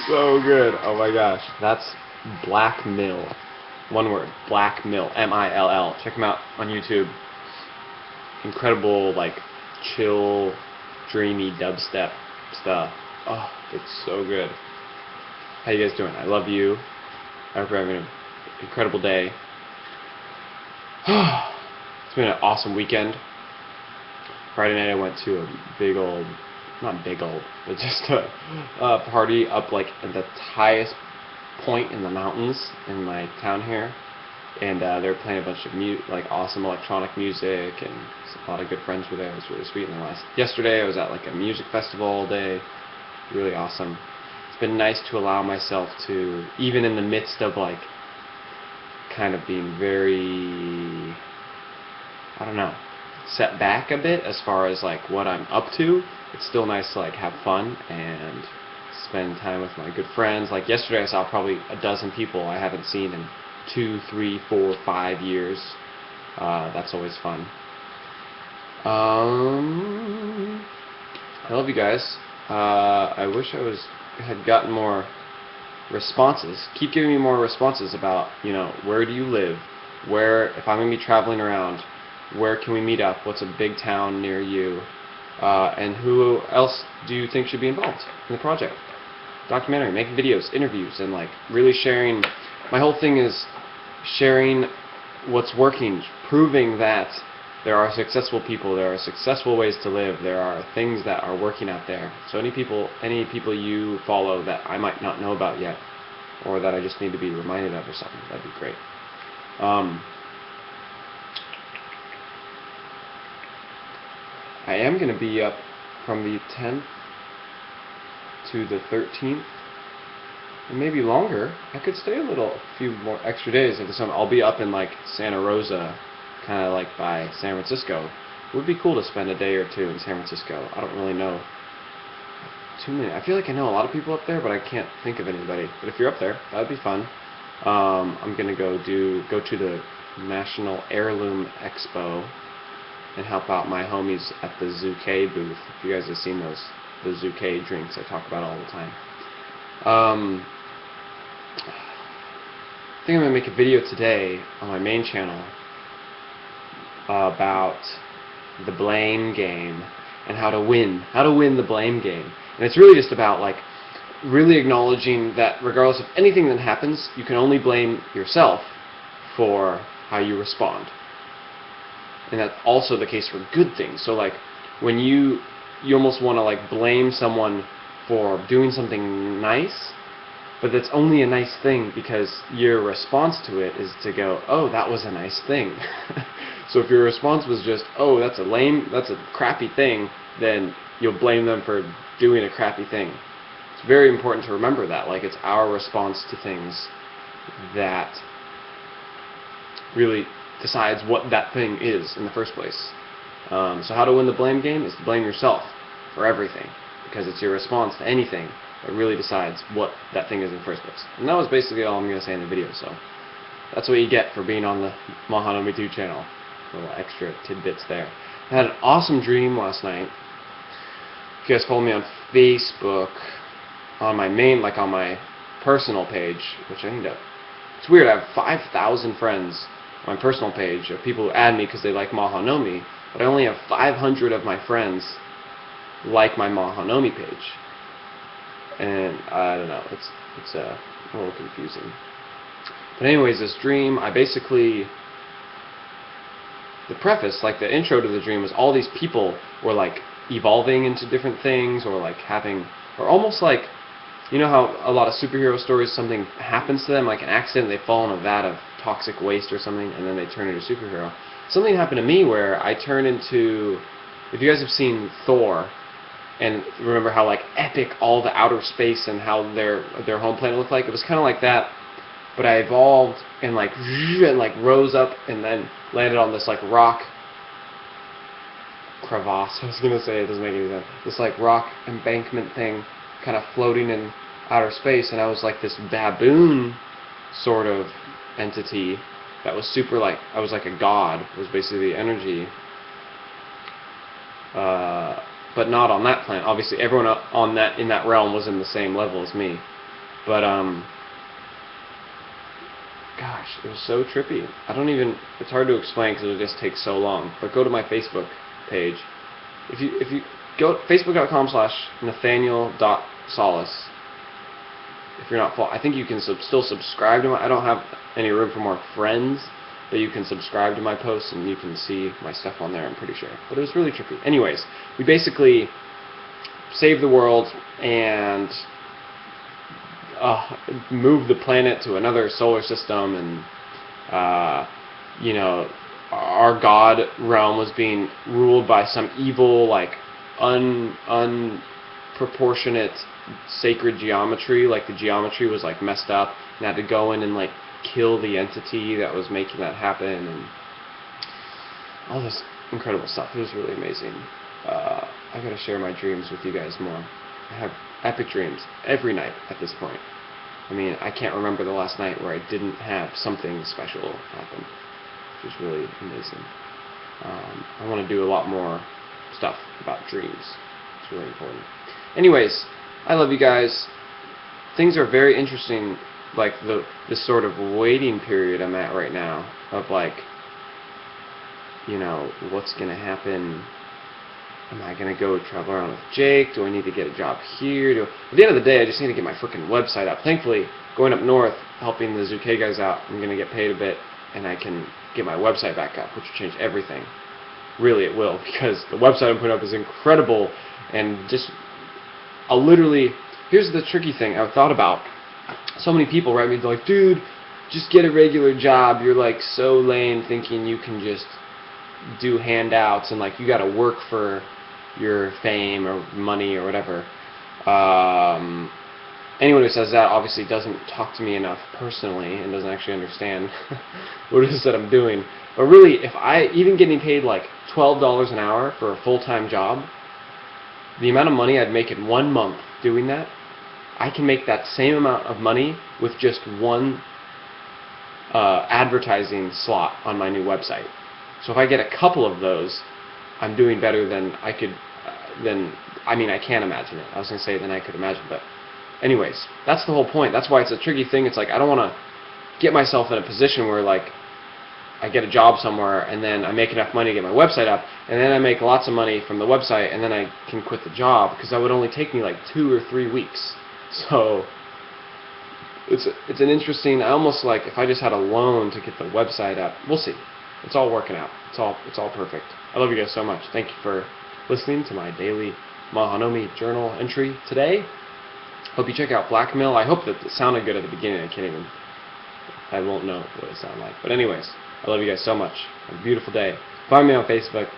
So good. Oh my gosh. That's Blackmill. One word. Blackmill. M-I-L-L. Check him out on YouTube. Incredible, like, chill, dreamy dubstep stuff. Oh, it's so good. How you guys doing? I love you. I hope you're having an incredible day. It's been an awesome weekend. Friday night I went to a big old, not big old, but just a party up like at the highest point in the mountains in my town here, and they were playing a bunch of like awesome electronic music, and a lot of good friends were there. It was really sweet. And yesterday I was at like a music festival all day, really awesome. It's been nice to allow myself to, even in the midst of like kind of being very, I don't know, set back a bit as far as like what I'm up to. It's still nice to like have fun and spend time with my good friends. Like yesterday I saw probably a dozen people I haven't seen in 2, 3, 4, 5 years. That's always fun. I love you guys. I wish I had gotten more responses. Keep giving me more responses about, you know, where do you live? Where, if I'm going to be traveling around, where can we meet up? What's a big town near you? And who else do you think should be involved in the project? Documentary, making videos, interviews, and like really sharing. My whole thing is sharing what's working, proving that there are successful people, there are successful ways to live, there are things that are working out there. So any people you follow that I might not know about yet, or that I just need to be reminded of or something, that'd be great. I am going to be up from the 10th to the 13th, and maybe longer. I could stay a few more extra days if the summer. I'll be up in like Santa Rosa, kind of like by San Francisco. It would be cool to spend a day or two in San Francisco. I don't really know too many. I feel like I know a lot of people up there, but I can't think of anybody. But if you're up there, that'd be fun. I'm gonna go to the National Heirloom Expo and help out my homies at the Zouké booth. If you guys have seen the Zouké drinks I talk about all the time. I think I'm going to make a video today on my main channel about the blame game and how to win the blame game. And it's really just about like really acknowledging that regardless of anything that happens, you can only blame yourself for how you respond. And that's also the case for good things. So like when you almost want to like blame someone for doing something nice, but that's only a nice thing because your response to it is to go, oh, that was a nice thing. So if your response was just, oh, that's a crappy thing, then you'll blame them for doing a crappy thing. It's very important to remember that. Like, it's our response to things that really decides what that thing is in the first place. So how to win the blame game is to blame yourself for everything, because it's your response to anything that really decides what that thing is in the first place. And that was basically all I'm going to say in the video, so that's what you get for being on the Mahanomi 2 channel. Little extra tidbits there. I had an awesome dream last night. If you guys follow me on Facebook, on my on my personal page, which I need to, it's weird, I have 5,000 friends on my personal page of people who add me because they like Mahanomi, but I only have 500 of my friends like my Mahanomi page. And I don't know, it's a little confusing. But anyways, this dream, the preface, like the intro to the dream, was all these people were like evolving into different things, or like having, or almost like, you know how a lot of superhero stories, something happens to them, like an accident, they fall in a vat of toxic waste or something, and then they turn into a superhero. Something happened to me where I turned into, if you guys have seen Thor, and remember how like epic all the outer space and how their home planet looked like, it was kind of like that, but I evolved and like rose up and then landed on this like rock crevasse. I was gonna say, it doesn't make any sense. This like rock embankment thing, kind of floating in outer space, and I was like this baboon sort of entity that was super like, I was like a god, was basically the energy. But but not on that planet. Obviously, everyone on that in that realm was in the same level as me. But gosh, it was so trippy. I don't even. It's hard to explain because it just takes so long. But go to my Facebook page. If you go facebook.com/Nathaniel.Solis. If you're not, I think you can still subscribe to my. I don't have any room for more friends, but you can subscribe to my posts and you can see my stuff on there. I'm pretty sure. But it was really trippy. Anyways, we basically saved the world and moved the planet to another solar system, and you know, our god realm was being ruled by some evil, like unproportionate sacred geometry. Like the geometry was like messed up, and had to go in and like kill the entity that was making that happen, and all this incredible stuff. It was really amazing. I gotta share my dreams with you guys more. I have epic dreams every night at this point. I mean, I can't remember the last night where I didn't have something special happen, which is really amazing. I want to do a lot more stuff about dreams. It's really important. Anyways, I love you guys. Things are very interesting, like this sort of waiting period I'm at right now, of like, you know, what's going to happen. Am I going to go travel around with Jake? Do I need to get a job here? At the end of the day, I just need to get my freaking website up. Thankfully, going up north, helping the Zuke guys out, I'm going to get paid a bit, and I can get my website back up, which will change everything. Really, it will, because the website I'm putting up is incredible, and just, I'll literally, here's the tricky thing I thought about. So many people write me, they're like, dude, just get a regular job. You're like so lame thinking you can just do handouts and like you got to work for your fame or money or whatever. Anyone who says that obviously doesn't talk to me enough personally and doesn't actually understand what it is that I'm doing. But really, if even getting paid like $12 an hour for a full-time job, the amount of money I'd make in 1 month doing that, I can make that same amount of money with just one advertising slot on my new website. So if I get a couple of those, I'm doing better than I could, I mean, I can't imagine it. I was going to say than I could imagine, but anyways, that's the whole point. That's why it's a tricky thing. It's like I don't want to get myself in a position where like I get a job somewhere and then I make enough money to get my website up, and then I make lots of money from the website, and then I can quit the job, because that would only take me like 2 or 3 weeks. So it's an interesting. I almost like if I just had a loan to get the website up. We'll see. It's all working out. It's all perfect. I love you guys so much. Thank you for listening to my daily Mahanomi journal entry today. Hope you check out Blackmill. I hope that it sounded good at the beginning. I won't know what it sounded like. But anyways, I love you guys so much. Have a beautiful day. Find me on Facebook.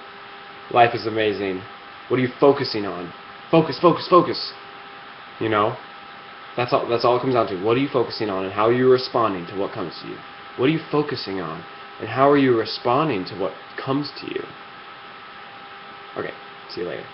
Life is amazing. What are you focusing on? Focus, focus, focus. You know? That's all it comes down to. What are you focusing on, and how are you responding to what comes to you? What are you focusing on, and how are you responding to what comes to you? Okay, see you later.